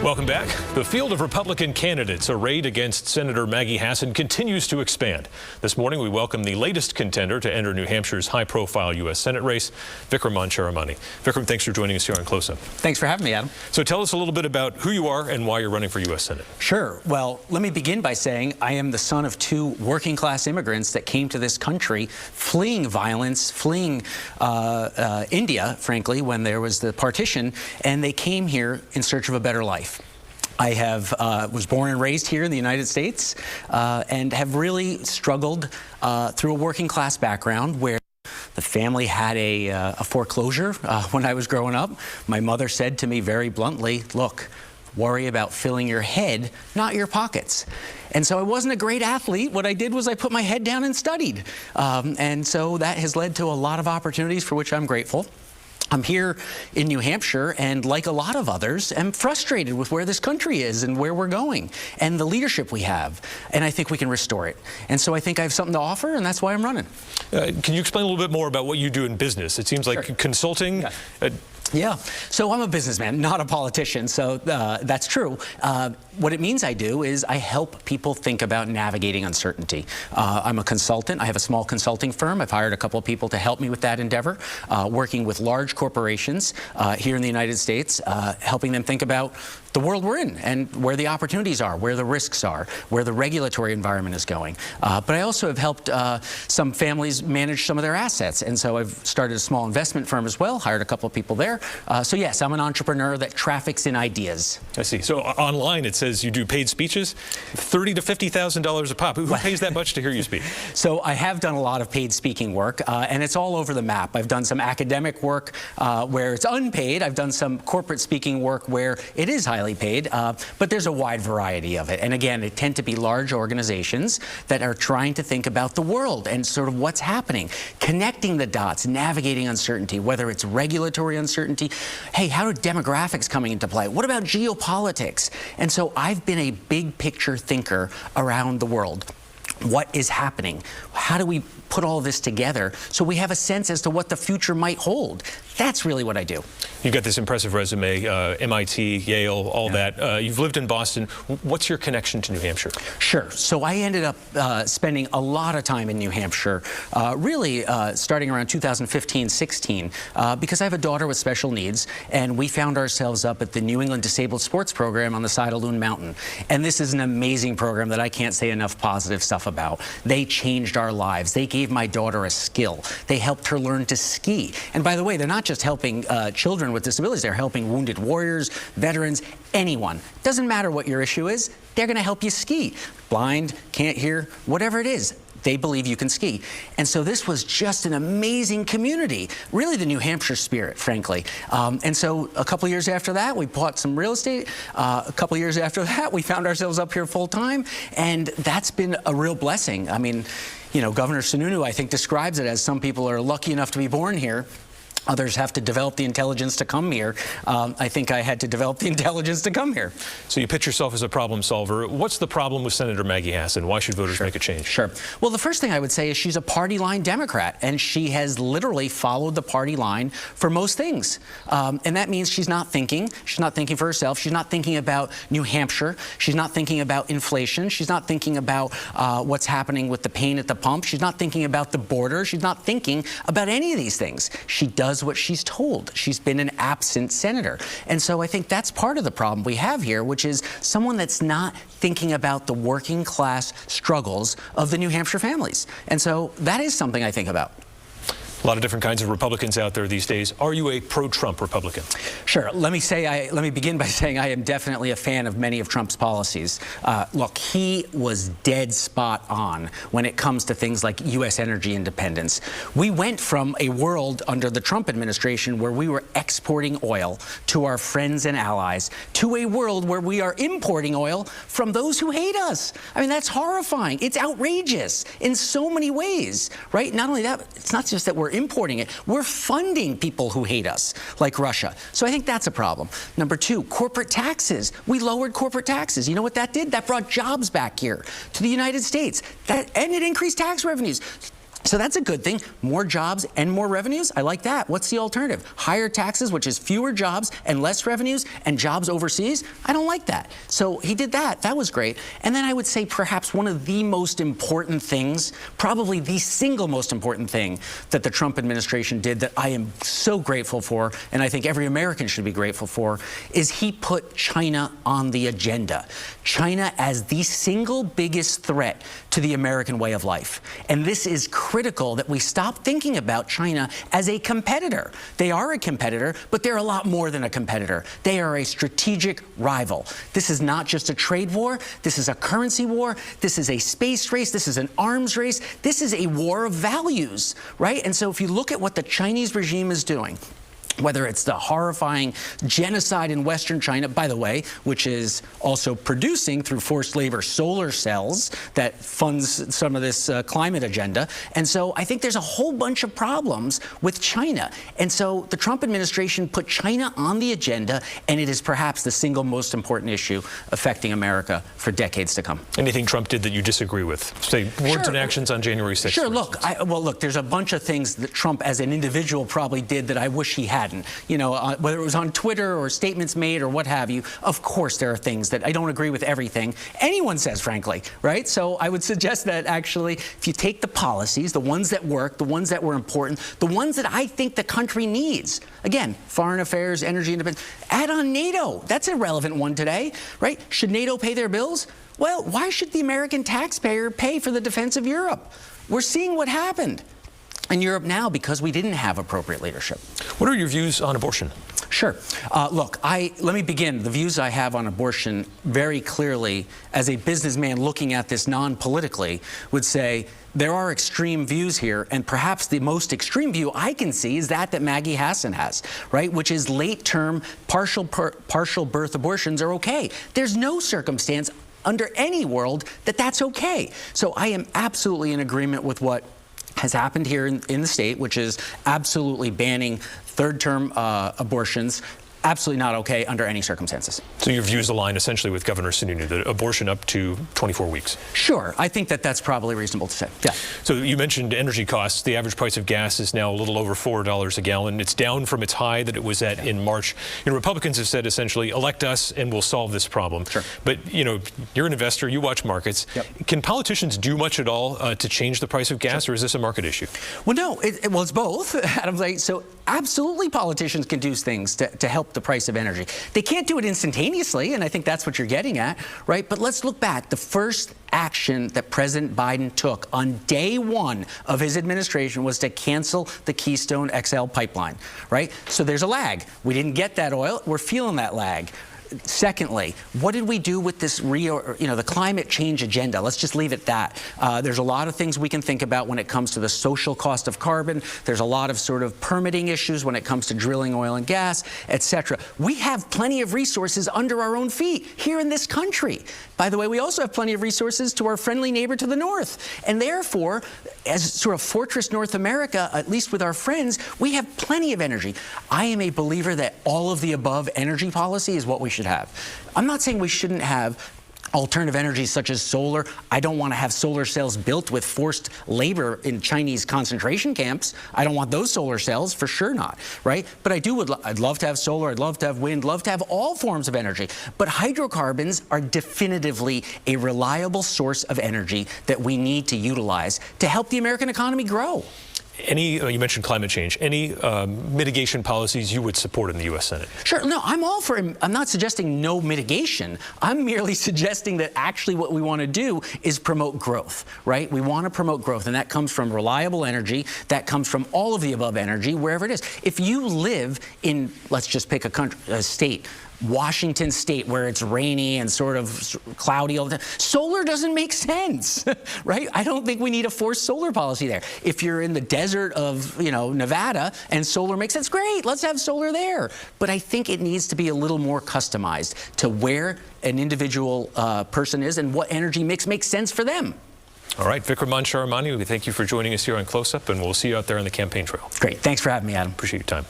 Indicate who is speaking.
Speaker 1: Welcome back. The field of Republican candidates arrayed against Senator Maggie Hassan continues to expand. This morning, we welcome the latest contender to enter New Hampshire's high-profile U.S. Senate race, Vikram Mancharamani. Vikram, thanks for joining us here on Close Up.
Speaker 2: Thanks for having me, Adam.
Speaker 1: So tell us a little bit about who you are and why you're running for U.S. Senate.
Speaker 2: Sure. Well, let me begin by saying I am the son of two working-class immigrants that came to this country fleeing violence, fleeing India, frankly, when there was the partition, and they came here in search of a better life. I was born and raised here in the United States and have really struggled through a working class background where the family had a foreclosure when I was growing up. My mother said to me very bluntly, look, worry about filling your head, not your pockets. And so I wasn't a great athlete. What I did was I put my head down and studied. And so that has led to a lot of opportunities for which I'm grateful. I'm here in New Hampshire and, like a lot of others, am frustrated with where this country is and where we're going and the leadership we have. And I think we can restore it. And so I think I have something to offer, and that's why I'm running.
Speaker 1: Can you explain a little bit more about what you do in business? It seems like consulting.
Speaker 2: Yeah. Yeah, so I'm a businessman, not a politician, so that's true. What it means I do is I help people think about navigating uncertainty. I'm a consultant. I have a small consulting firm. I've hired a couple of people to help me with that endeavor, working with large corporations here in the United States, helping them think about the world we're in and where the opportunities are, where the risks are, where the regulatory environment is going. But I also have helped some families manage some of their assets, and so I've started a small investment firm as well, hired a couple of people there. So yes, I'm an entrepreneur that traffics in ideas.
Speaker 1: I see. So online it says you do paid speeches, $30,000 to $50,000 a pop. Who pays that much to hear you speak?
Speaker 2: So I have done a lot of paid speaking work, and it's all over the map. I've done some academic work where it's unpaid. I've done some corporate speaking work where it is highly paid, but there's a wide variety of it. And again, it tend to be large organizations that are trying to think about the world and sort of what's happening, connecting the dots, navigating uncertainty, whether it's regulatory uncertainty. Hey, how are demographics coming into play? What about geopolitics? And so I've been a big picture thinker around the world. What is happening? How do we put all this together so we have a sense as to what the future might hold? That's really what I do.
Speaker 1: You've got this impressive resume, MIT, Yale, all that. You've lived in Boston. What's your connection to New Hampshire?
Speaker 2: Sure. So I ended up spending a lot of time in New Hampshire, really starting around 2015-16, because I have a daughter with special needs, and we found ourselves up at the New England Disabled Sports Program on the side of Loon Mountain. And this is an amazing program that I can't say enough positive stuff about. They changed our lives. They gave my daughter a skill. They helped her learn to ski. And by the way, they're not just helping children with disabilities, they're helping wounded warriors, veterans, anyone. Doesn't matter what your issue is, they're going to help you ski. Blind, can't hear, whatever it is. They believe you can ski. And so this was just an amazing community, really the New Hampshire spirit, frankly. And so a couple years after that, we bought some real estate. A couple years after that, we found ourselves up here full time. And that's been a real blessing. I mean, you know, Governor Sununu, I think, describes it as some people are lucky enough to be born here. Others have to develop the intelligence to come here. I think I had to develop the intelligence to come here.
Speaker 1: So you pitch yourself as a problem solver. What's the problem with Senator Maggie Hassan? Why should voters make a change?
Speaker 2: Sure. Well, the first thing I would say is she's a party line Democrat, and she has literally followed the party line for most things. And that means she's not thinking. She's not thinking for herself. She's not thinking about New Hampshire. She's not thinking about inflation. She's not thinking about what's happening with the pain at the pump. She's not thinking about the border. She's not thinking about any of these things. She does what she's told. She's been an absent senator. And so I think that's part of the problem we have here, which is someone that's not thinking about the working class struggles of the New Hampshire families. And so that is something I think about.
Speaker 1: A lot of different kinds of Republicans out there these days. Are you a pro-Trump Republican?
Speaker 2: Sure. Let me begin by saying I am definitely a fan of many of Trump's policies. Look, he was dead spot on when it comes to things like U.S. energy independence. We went from a world under the Trump administration where we were exporting oil to our friends and allies to a world where we are importing oil from those who hate us. I mean, that's horrifying. It's outrageous in so many ways, right? Not only that, it's not just that we're importing it, we're funding people who hate us, like Russia. So I think that's a problem. Number two, corporate taxes. We lowered corporate taxes. You know what that did? That brought jobs back here to the United States. And it increased tax revenues. So that's a good thing. More jobs and more revenues. I like that. What's the alternative? Higher taxes, which is fewer jobs and less revenues and jobs overseas? I don't like that. So he did that. That was great. And then I would say perhaps one of the most important things, probably the single most important thing that the Trump administration did that I am so grateful for, and I think every American should be grateful for, is he put China on the agenda. China as the single biggest threat to the American way of life. And this is critical that we stop thinking about China as a competitor. They are a competitor, but they're a lot more than a competitor. They are a strategic rival. This is not just a trade war. This is a currency war. This is a space race. This is an arms race. This is a war of values, right? And so if you look at what the Chinese regime is doing, whether it's the horrifying genocide in Western China, by the way, which is also producing through forced labor solar cells that funds some of this climate agenda. And so I think there's a whole bunch of problems with China. And so the Trump administration put China on the agenda, and it is perhaps the single most important issue affecting America for decades to come.
Speaker 1: Anything Trump did that you disagree with? Say words and actions on January 6th.
Speaker 2: Sure, look, there's a bunch of things that Trump as an individual probably did that I wish he hadn't. You know, whether it was on Twitter or statements made or what have you, of course there are things that I don't agree with everything anyone says, frankly, right? So I would suggest that actually if you take the policies, the ones that work, the ones that were important, the ones that I think the country needs, again, foreign affairs, energy independence, add on NATO. That's a relevant one today, right? Should NATO pay their bills? Well, why should the American taxpayer pay for the defense of Europe? We're seeing what happened in Europe now because we didn't have appropriate leadership.
Speaker 1: What are your views on abortion?
Speaker 2: Sure. Look, let me begin. The views I have on abortion very clearly, as a businessman looking at this non-politically, would say there are extreme views here, and perhaps the most extreme view I can see is that Maggie Hassan has, right, which is late-term partial birth abortions are okay. There's no circumstance under any world that that's okay. So I am absolutely in agreement with what has happened here in the state, which is absolutely banning third-term abortions. Absolutely not okay under any circumstances.
Speaker 1: So your views align essentially with Governor Sununu, that abortion up to 24 weeks?
Speaker 2: Sure. I think that that's probably reasonable to say. Yeah.
Speaker 1: So you mentioned energy costs. The average price of gas is now a little over $4 a gallon. It's down from its high that it was at in March. You know, Republicans have said essentially, elect us and we'll solve this problem. Sure. But, you know, you're an investor, you watch markets. Yep. Can politicians do much at all to change the price of gas, or is this a market issue? Well,
Speaker 2: no. Well, it's both, Adam. So absolutely politicians can do things to help the price of energy. They can't do it instantaneously, and I think that's what you're getting at, right? But let's look back. The first action that President Biden took on day one of his administration was to cancel the Keystone XL pipeline, right? So there's a lag. We didn't get that oil. We're feeling that lag. Secondly, what did we do with this the climate change agenda? Let's just leave it that. There's a lot of things we can think about when it comes to the social cost of carbon. There's a lot of sort of permitting issues when it comes to drilling oil and gas, etc. We have plenty of resources under our own feet here in this country. By the way, we also have plenty of resources to our friendly neighbor to the north. And therefore, as sort of Fortress North America, at least with our friends, we have plenty of energy. I am a believer that all of the above energy policy is what we should have. I'm not saying we shouldn't have alternative energies such as solar. I don't want to have solar cells built with forced labor in Chinese concentration camps. I don't want those solar cells, for sure not, right? But I'd love to have solar, I'd love to have wind, love to have all forms of energy. But hydrocarbons are definitively a reliable source of energy that we need to utilize to help the American economy grow.
Speaker 1: You mentioned climate change. Any mitigation policies you would support in the U.S. Senate?
Speaker 2: Sure. No, I'm all for it. I'm not suggesting no mitigation. I'm merely suggesting that actually what we want to do is promote growth, right? We want to promote growth, and that comes from reliable energy. That comes from all of the above energy, wherever it is. If you live in, let's just pick a state, Washington State, where it's rainy and sort of cloudy all the time, solar doesn't make sense, right? I don't think we need a forced solar policy there. If you're in the desert of, Nevada and solar makes sense, great, let's have solar there. But I think it needs to be a little more customized to where an individual person is and what energy mix makes sense for them.
Speaker 1: All right, Vikram Sharamani, we thank you for joining us here on Close Up, and we'll see you out there on the campaign trail.
Speaker 2: Great. Thanks for having me, Adam.
Speaker 1: Appreciate your time.